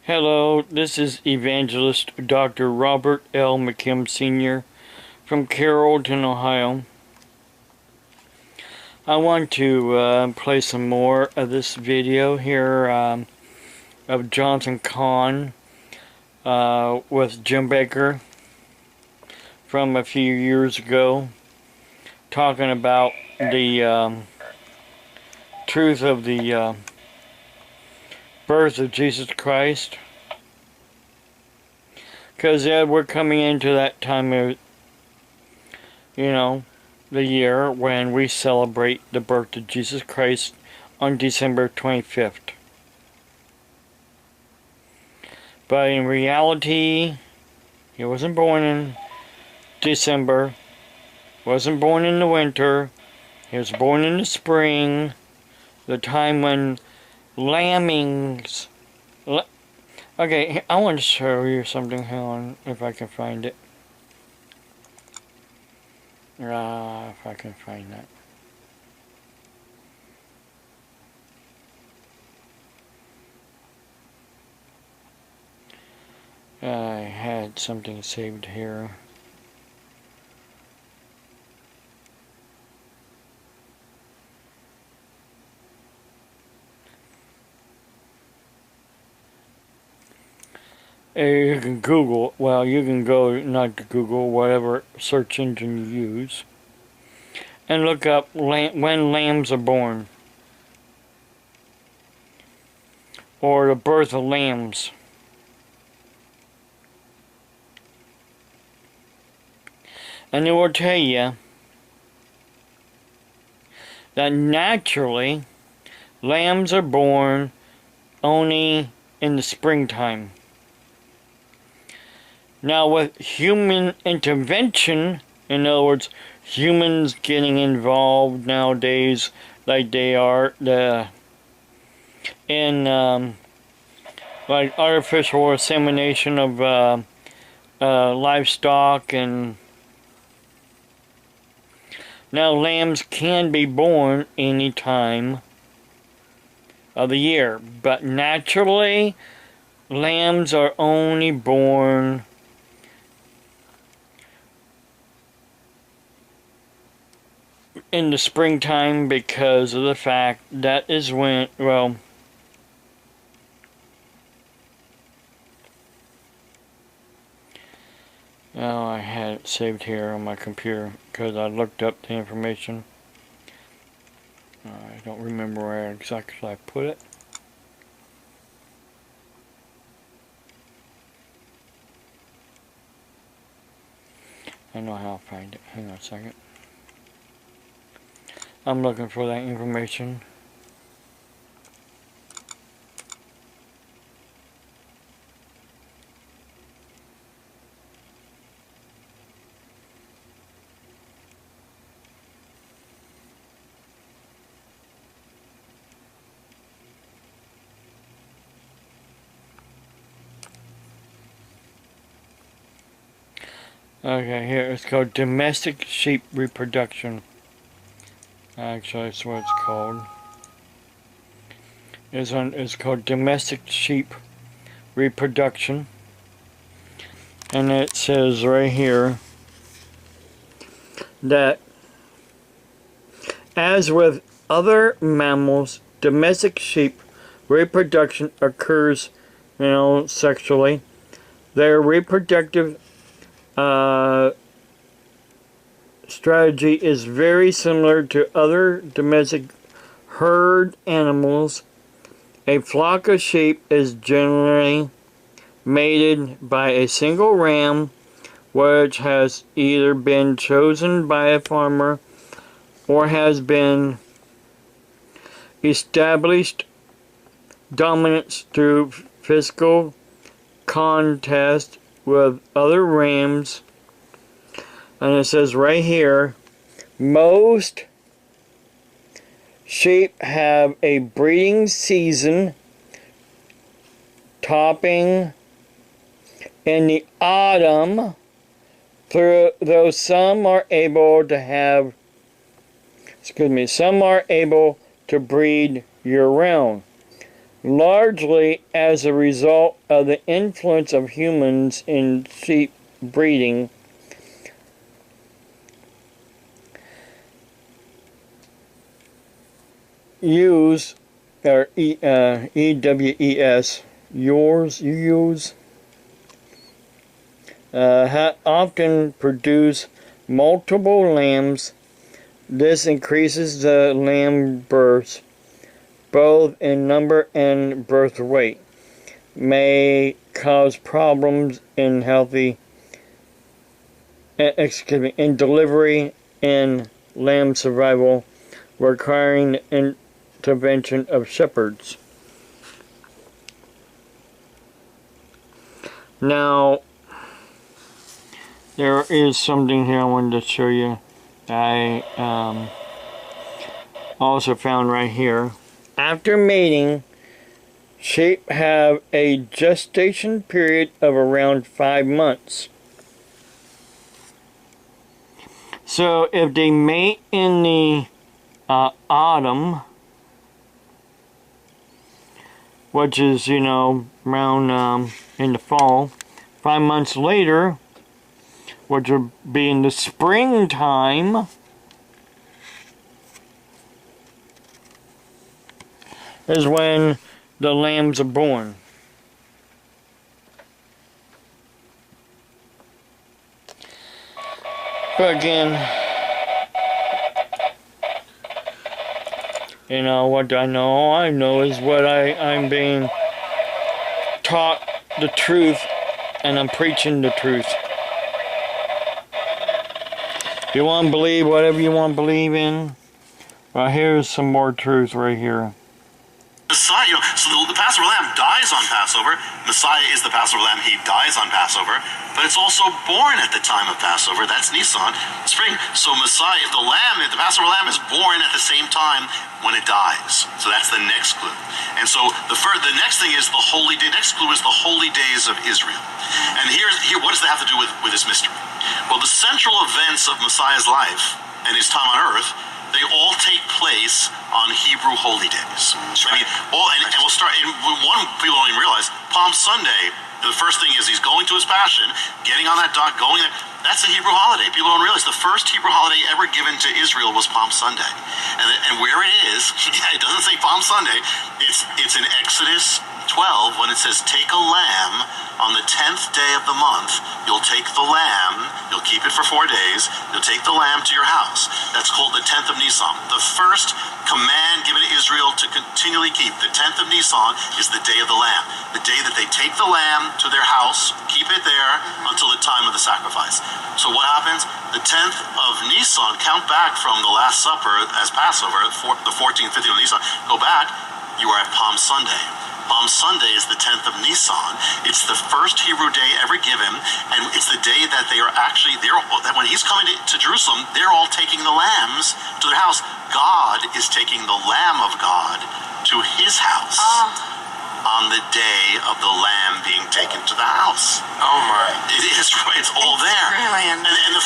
Hello, this is Evangelist Dr. Robert L. McKim Sr. from Carrollton, Ohio. I want to play some more of this video here of Jonathan Cahn with Jim Bakker from a few years ago, talking about the truth of the birth of Jesus Christ, because we're coming into that time of, the year when we celebrate the birth of Jesus Christ on December 25th. But in reality, he wasn't born in December, wasn't born in the winter, he was born in the spring, the time when lambings. Okay, I want to show you something. Hang on, if I can find it. If I can find that. I had something saved here. You can Google, you can go, not to Google, whatever search engine you use, and look up when lambs are born, or the birth of lambs. And it will tell you that naturally, lambs are born only in the springtime. Now, with human intervention, in other words, humans getting involved nowadays, like they are in like artificial insemination of livestock, and now lambs can be born any time of the year, but naturally, lambs are only born in the springtime, because of the fact that is when, I had it saved here on my computer because I looked up the information. I don't remember where exactly I put it. I know how to find it. Hang on a second. I'm looking for that information. Okay, here it's called domestic sheep reproduction. Actually, that's what it's called. It's called domestic sheep reproduction, and it says right here that as with other mammals, domestic sheep reproduction occurs, sexually. Their reproductive strategy is very similar to other domestic herd animals. A flock of sheep is generally mated by a single ram, which has either been chosen by a farmer or has been established dominance through physical contest with other rams. And it says right here, most sheep have a breeding season topping in the autumn, though some are able to breed year-round. largely as a result of the influence of humans in sheep breeding. Ewes, or EWES, ewes, often produce multiple lambs. This increases the lamb births, both in number and birth weight, may cause problems in in delivery and lamb survival, requiring intervention of shepherds. Now, there is something here I wanted to show you. I also found right here. After mating, sheep have a gestation period of around 5 months. So if they mate in the autumn, which is, around in the fall, 5 months later, which would be in the springtime, is when the lambs are born. But again, what I know? I know is what I'm being taught the truth, and I'm preaching the truth. If you want to believe whatever you want to believe in, well, here's some more truth right here. Messiah, so the Passover lamb dies on Passover. Messiah is the Passover lamb. He dies on Passover, but it's also born at the time of Passover. That's Nisan, spring. So Messiah, the Passover lamb is born at the same time when it dies. So that's the next clue. And so the next thing is the holy day. Next clue is the holy days of Israel. And here, what does that have to do with this mystery? Well, the central events of Messiah's life and his time on earth, they all take place on Hebrew holy days. I mean, and we'll start. One people don't even realize Palm Sunday. The first thing is he's going to his passion, getting on that dock, going there. That's a Hebrew holiday. People don't realize the first Hebrew holiday ever given to Israel was Palm Sunday, and where it is, it doesn't say Palm Sunday. It's in Exodus 12 when it says, "Take a lamb on the 10th day of the month. You'll take the lamb. You'll keep it for 4 days. You'll take the lamb to your house." That's called the 10th of Nisan. The first command given to Israel to continually keep, the 10th of Nisan, is the day of the lamb. The day that they take the lamb to their house, keep it there until the time of the sacrifice. So what happens? The 10th of Nisan, count back from the Last Supper as Passover, the 14th, 15th of Nisan, go back, you are at Palm Sunday. Palm Sunday is the 10th of Nisan. It's the first Hebrew day ever given, and it's the day that they are actually there. When he's coming to Jerusalem, they're all taking the lambs to their house. God is taking the Lamb of God to his house on the day of the lamb being taken to the house. Oh my! It's all there. Really and the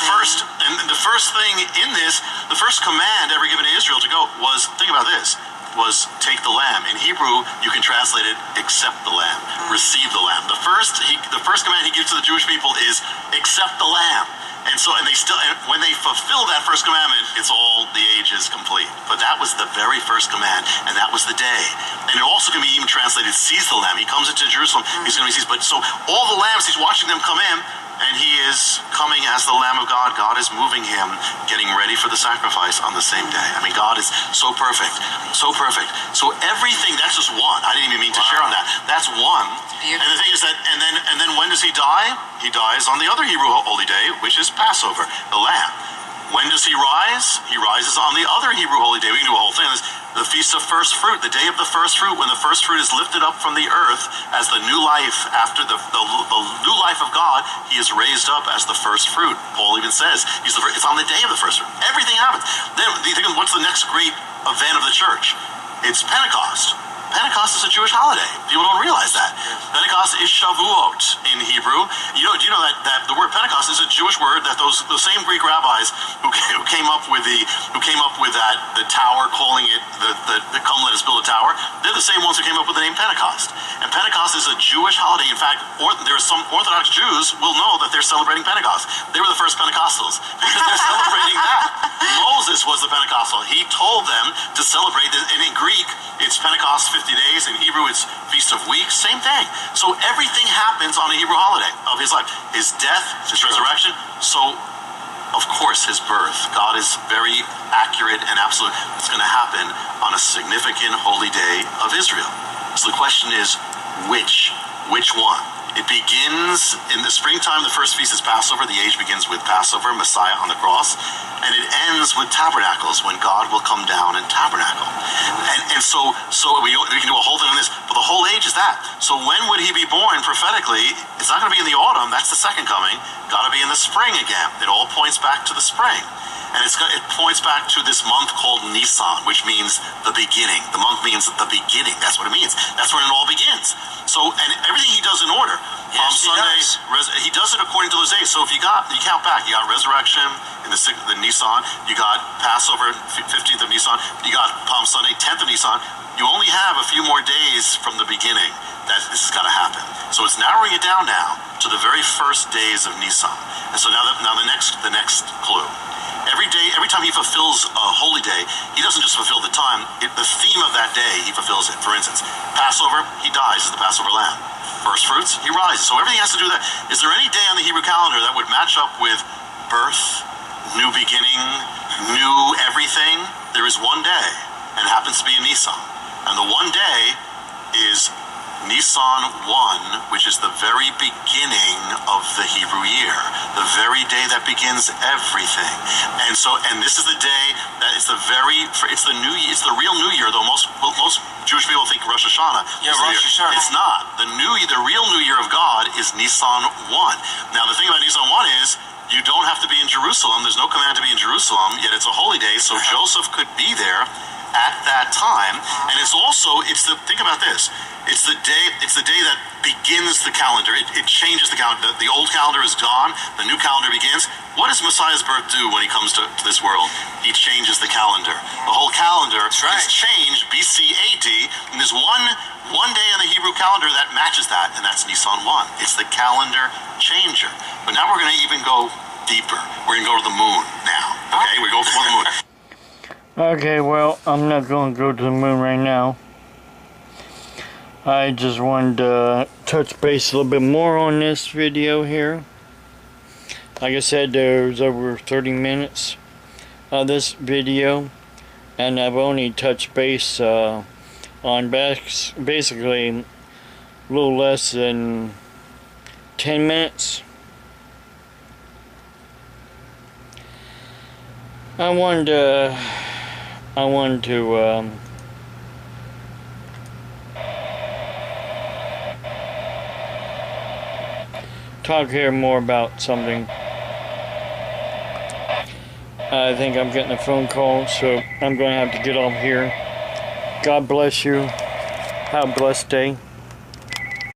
first thing in this, the first command ever given to Israel to go was, think about this, was take the lamb. In Hebrew, you can translate it, accept the lamb, receive the lamb. The first command he gives to the Jewish people is accept the lamb. And when they fulfill that first commandment, it's all the age is complete. But that was the very first command, and that was the day. And it also can be even translated, seize the lamb. He comes into Jerusalem, he's going to be seized. But so all the lambs, he's watching them come in, and he is coming as the Lamb of God. God is moving him, getting ready for the sacrifice on the same day. I mean, God is so perfect, so perfect. So everything, that's just one. I didn't even mean to share on that. That's one. Beautiful. And the thing is that, and then when does he die? He dies on the other Hebrew holy day, which is Passover, the Lamb. When does he rise? He rises on the other Hebrew holy day. We can do a whole thing on this. The Feast of First Fruit, the day of the first fruit, when the first fruit is lifted up from the earth as the new life after the new life of God, he is raised up as the first fruit. Paul even says it's on the day of the first fruit. Everything happens. Then you think, what's the next great event of the church? It's Pentecost. Pentecost is a Jewish holiday. People don't realize that. Pentecost Pentecost is Shavuot in Hebrew. Do you know that the word Pentecost is a Jewish word that those same Greek rabbis who came up with the tower, calling it the come let us build a tower, they're the same ones who came up with the name Pentecost. And Pentecost is a Jewish holiday. In fact, there are some Orthodox Jews will know that they're celebrating Pentecost. They were the first Pentecostals because they're celebrating that. Moses was the Pentecostal. He told them to celebrate this, and in Greek it's Pentecost 50 days. In Hebrew it's Feast of Weeks, same thing. So everything happens on a Hebrew holiday of his life. His death, his resurrection, so of course his birth. God is very accurate and absolute. It's going to happen on a significant holy day of Israel. So the question is, which one? It begins in the springtime. The first feast is Passover. The age begins with Passover, Messiah on the cross. And it ends with tabernacles, when God will come down and tabernacle. And so we can do a whole thing on this, but the whole age is that. So when would he be born prophetically? It's not going to be in the autumn. That's the second coming. Got to be in the spring again. It all points back to the spring. And it points back to this month called Nisan, which means the beginning. The month means the beginning. That's what it means. That's when it all begins. So, and everything he does in order. Palm Sunday, he does it according to those days. So if you count back, you got resurrection in the Nisan, you got Passover, 15th of Nisan, you got Palm Sunday, 10th of Nisan. You only have a few more days from the beginning that this has got to happen. So it's narrowing it down now to the very first days of Nisan. And so now the next clue. Every time he fulfills a holy day, he doesn't just fulfill the time, the theme of that day, he fulfills it. For instance, Passover, he dies as the Passover lamb. First fruits, he rises. So everything has to do with that. Is there any day on the Hebrew calendar that would match up with birth, new beginning, new everything? There is one day, and it happens to be in Nisan. And the one day is Nisan 1, which is the very beginning of the Hebrew year, the very day that begins everything. And this is the day that it's the real New Year, though most Jewish people think Rosh Hashanah. Yeah, Rosh Hashanah. It's not. The real New Year of God is Nisan 1. Now the thing about Nisan 1 is you don't have to be in Jerusalem. There's no command to be in Jerusalem, yet it's a holy day, so Joseph could be there at that time. And think about this. It's the day that begins the calendar. It changes the calendar. The old calendar is gone. The new calendar begins. What does Messiah's birth do when he comes to this world? He changes the calendar. The whole calendar is changed BC AD. And there's one day in the Hebrew calendar that matches that, and that's Nisan 1. It's the calendar changer. But now we're going to even go deeper. We're going to go to the moon now. Okay, we go for the moon. Okay, well, I'm not going to go to the moon right now. I just wanted to touch base a little bit more on this video here. Like I said, there's over 30 minutes of this video, and I've only touched base on basically a little less than 10 minutes. I wanted to talk here more about something. I think I'm getting a phone call, so I'm going to have to get off here. God bless you. Have a blessed day.